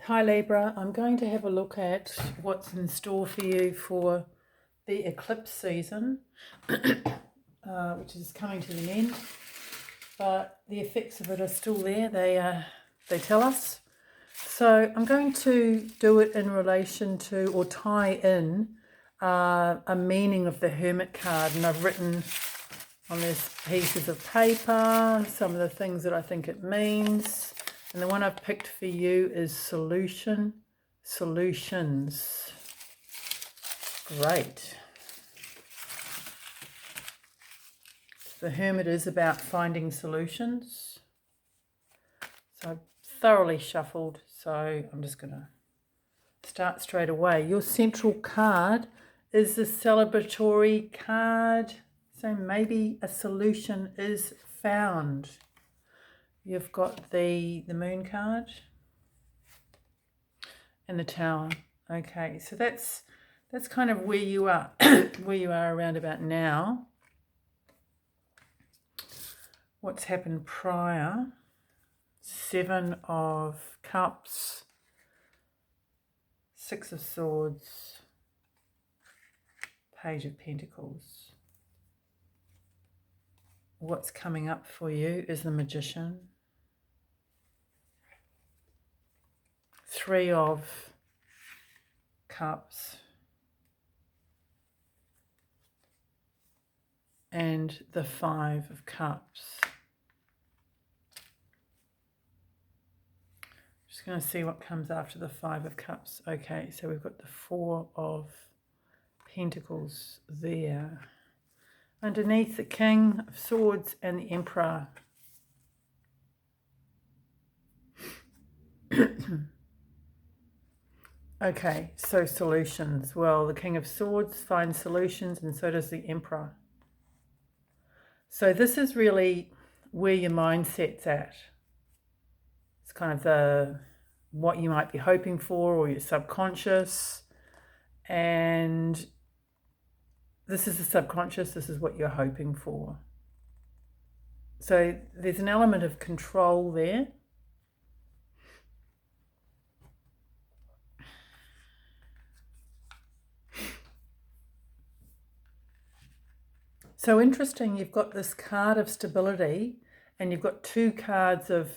Hi Libra, I'm going to have a look at what's in store for you for the eclipse season, which is coming to an end, but the effects of it are still there, they tell us. So I'm going to do it in relation to, or tie in, a meaning of the Hermit card, and I've written on these pieces of paper some of the things that I think it means. And the one I've picked for you is solutions. Great. The Hermit is about finding solutions. So I've thoroughly shuffled, so I'm just going to start straight away. Your central card is the celebratory card. So maybe a solution is found. You've got the Moon card and the Tower. Okay, so that's kind of where you are, where you are around about now. What's happened prior? 7 of Cups, 6 of Swords, Page of Pentacles. What's coming up for you is the Magician. 3 of Cups and the 5 of Cups. Just going to see what comes after the 5 of Cups. Okay, so we've got the 4 of Pentacles there. Underneath the King of Swords and the Emperor. Okay, so solutions. Well, the King of Swords finds solutions, and so does the Emperor. So this is really where your mindset's at. It's kind of what you might be hoping for, or your subconscious. And this is the subconscious, this is what you're hoping for. So there's an element of control there. So interesting, you've got this card of stability and you've got 2 cards of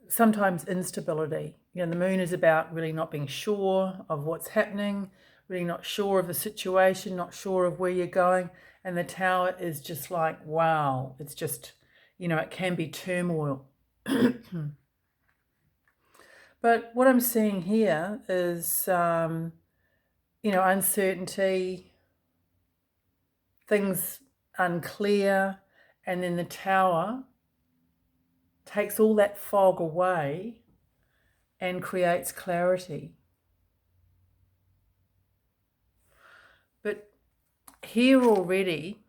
sometimes instability. You know, the Moon is about really not being sure of what's happening, really not sure of the situation, not sure of where you're going. And the Tower is just like, wow, it's just, you know, it can be turmoil. But what I'm seeing here is, you know, uncertainty, things unclear, and then the Tower takes all that fog away and creates clarity. But here already,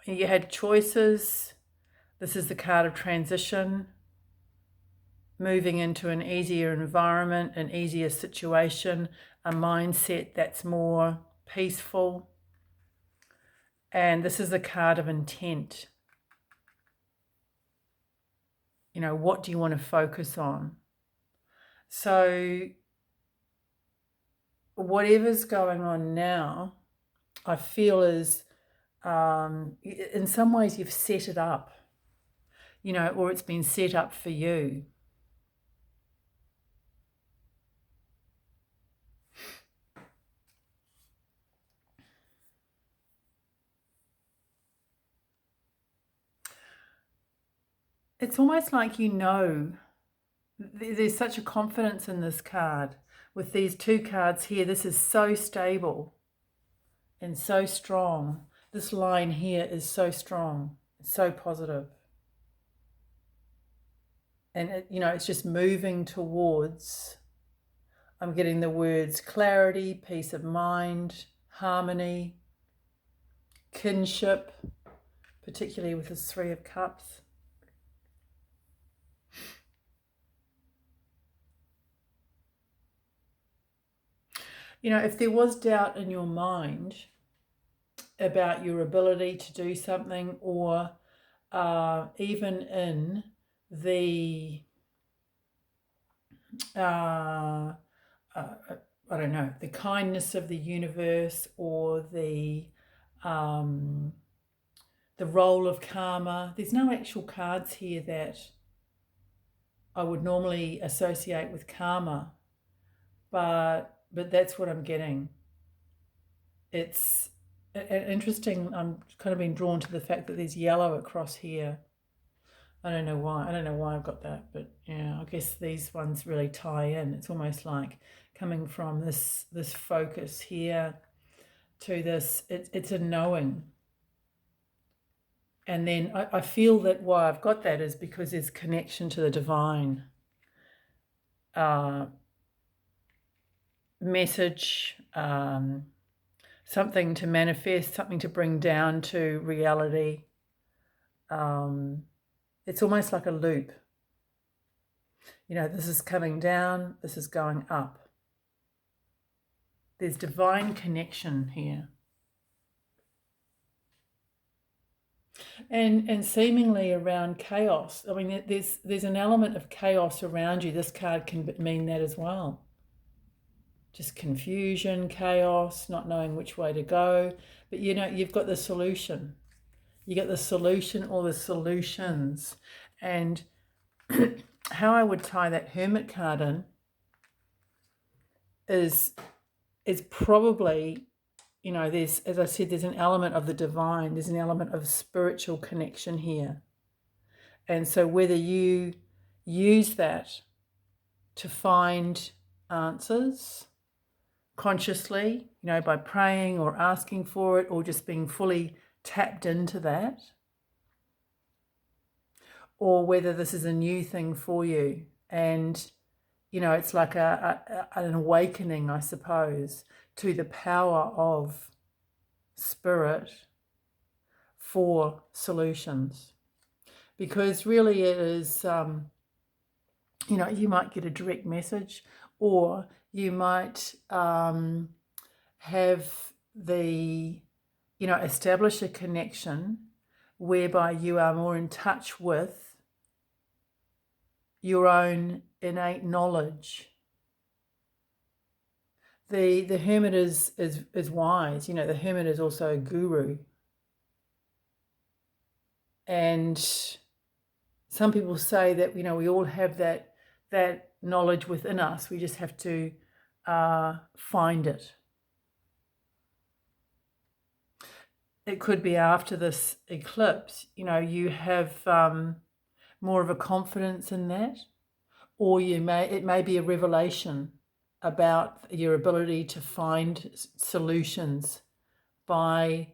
you had choices. This is the card of transition, moving into an easier environment, an easier situation, a mindset that's more peaceful. And this is the card of intent. You know, what do you want to focus on? So whatever's going on now, I feel is, in some ways you've set it up, you know, or it's been set up for you. It's almost like, you know, there's such a confidence in this card. With these 2 cards here, this is so stable and so strong. This line here is so strong, it's so positive. And, you know, it's just moving towards, I'm getting the words clarity, peace of mind, harmony, kinship, particularly with this 3 of Cups. You know, if there was doubt in your mind about your ability to do something, or even in the uh, I don't know, the kindness of the universe, or um, the role of karma. There's no actual cards here that I would normally associate with karma, but that's what I'm getting. It's interesting. I'm kind of being drawn to the fact that there's yellow across here. I don't know why. I don't know why I've got that, but yeah, I guess these ones really tie in. It's almost like coming from this focus here to this. It's a knowing, and then I feel that why I've got that is because there's connection to the divine. Message, something to manifest, something to bring down to reality. It's almost like a loop. You know, this is coming down, this is going up. There's divine connection here. And seemingly around chaos. I mean, there's an element of chaos around you. This card can mean that as well. Just confusion, chaos, not knowing which way to go. But you know, you've got the solution. You get the solution or the solutions. And how I would tie that Hermit card in is probably, you know, there's, as I said, there's an element of the divine. There's an element of spiritual connection here. And so whether you use that to find answers consciously, you know, by praying or asking for it, or just being fully tapped into that, or whether this is a new thing for you. And, you know, it's like an awakening, I suppose, to the power of spirit for solutions. Because really it is, you know, you might get a direct message, or you might have the, you know, establish a connection whereby you are more in touch with your own innate knowledge. The hermit is wise. You know, the hermit is also a guru. And some people say that, you know, we all have that knowledge within us. We just have to find it. It could be after this eclipse, you know, you have more of a confidence in that, or it may be a revelation about your ability to find solutions by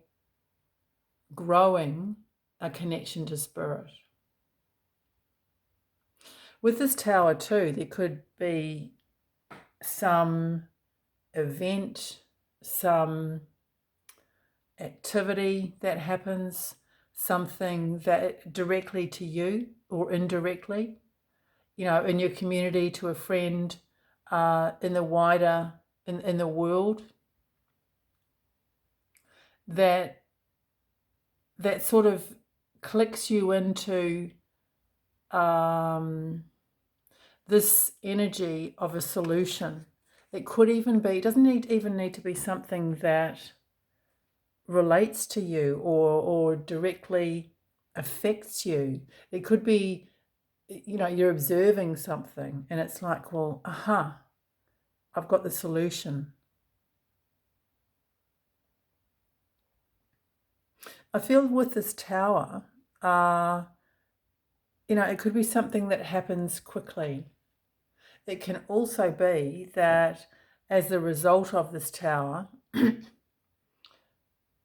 growing a connection to spirit. With this tower too, there could be some event, some activity that happens, something that directly to you or indirectly, you know, in your community, to a friend, in the wider, in the world, that sort of clicks you into this energy of a solution. It could even be, it doesn't even need to be something that relates to you or directly affects you. It could be, you know, you're observing something and it's like, well, aha, I've got the solution. I feel with this tower, you know, it could be something that happens quickly. It can also be that as a result of this tower, you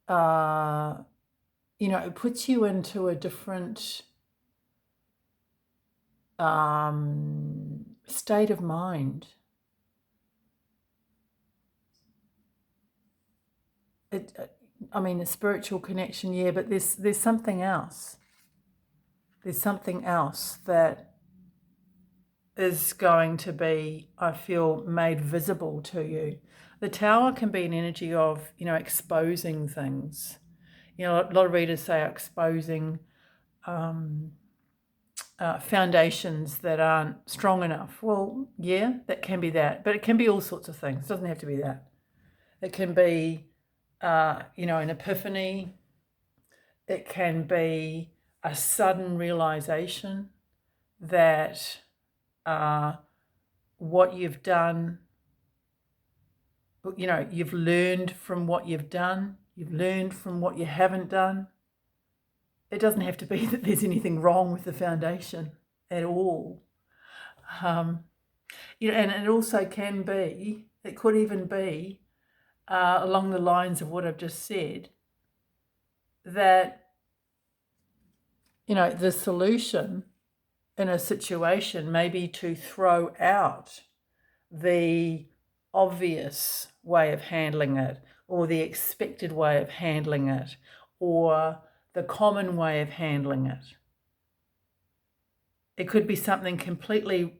know, it puts you into a different state of mind. I mean, a spiritual connection, yeah, but there's something else. There's something else that is going to be, I feel, made visible to you. The tower can be an energy of, you know, exposing things. You know, a lot of readers say exposing foundations that aren't strong enough. Well, yeah, that can be that, but it can be all sorts of things. It doesn't have to be that. It can be, an epiphany. It can be a sudden realization that what you've done, you've learned from what you've done. You've learned from what you haven't done. It doesn't have to be that there's anything wrong with the foundation at all. And it also can be, it could even be along the lines of what I've just said, that, the solution in a situation may be to throw out the obvious way of handling it, or the expected way of handling it, or the common way of handling it. It could be something completely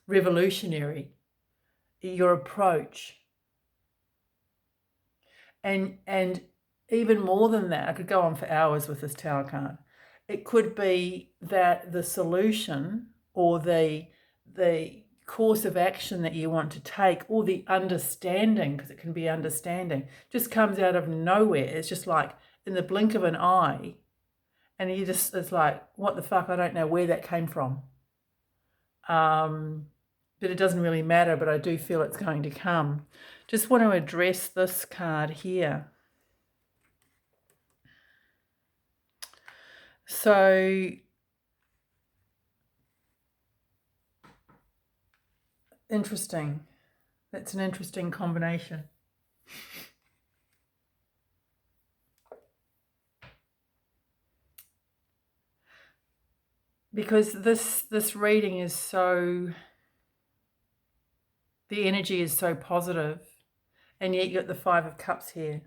revolutionary, your approach. And even more than that, I could go on for hours with this Tower card. It could be that the solution or the course of action that you want to take, or the understanding, because it can be understanding, just comes out of nowhere. It's just like in the blink of an eye, and it's like, what the fuck, I don't know where that came from. But it doesn't really matter, but I do feel it's going to come. Just want to address this card here. So, interesting. That's an interesting combination. Because this reading is so, the energy is so positive, and yet you got the Five of Cups here.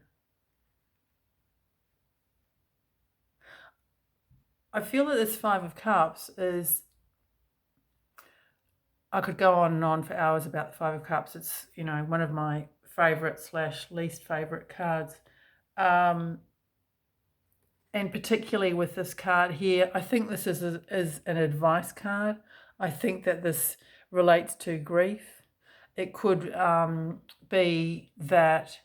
I feel that this Five of Cups is, I could go on and on for hours about the Five of Cups. It's, one of my favourite / least favourite cards. And particularly with this card here, I think this is an advice card. I think that this relates to grief. It could be that,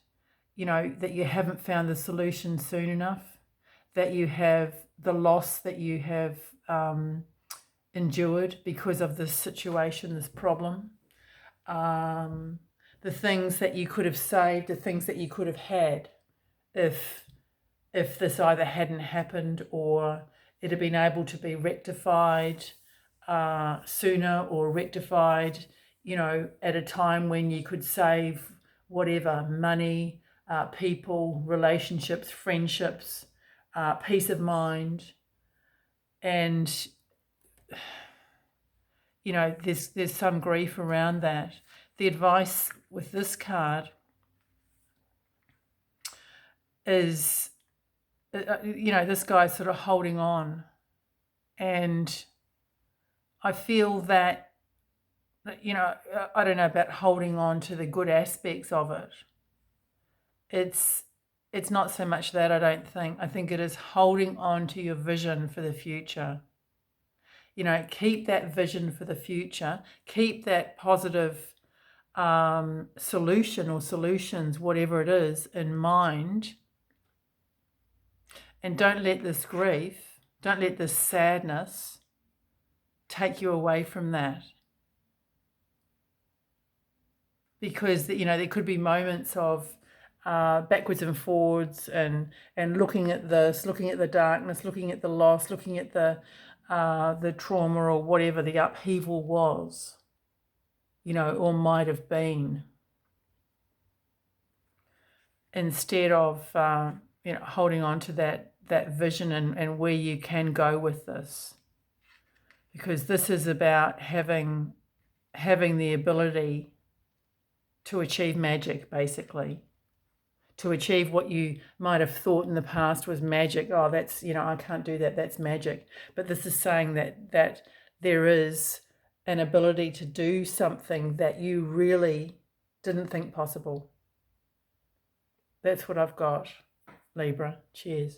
that you haven't found the solution soon enough, that you have the loss that you have endured because of this situation, this problem. The things that you could have saved, the things that you could have had if this either hadn't happened, or it had been able to be rectified sooner, or rectified, at a time when you could save whatever, money, people, relationships, friendships, peace of mind. And, there's some grief around that. The advice with this card is, this guy's sort of holding on, and I feel that, I don't know about holding on to the good aspects of it. It's not so much that, I don't think. I think it is holding on to your vision for the future. Keep that vision for the future. Keep that positive solution or solutions, whatever it is, in mind. And don't let this grief, don't let this sadness take you away from that. Because, there could be moments of backwards and forwards, and looking at this, looking at the darkness, looking at the loss, looking at the trauma, or whatever the upheaval was, or might have been, instead of holding on to that vision and where you can go with this. Because this is about having the ability to achieve magic, basically. To achieve what you might have thought in the past was magic. Oh, that's, I can't do that, that's magic. But this is saying that there is an ability to do something that you really didn't think possible. That's what I've got, Libra. Cheers.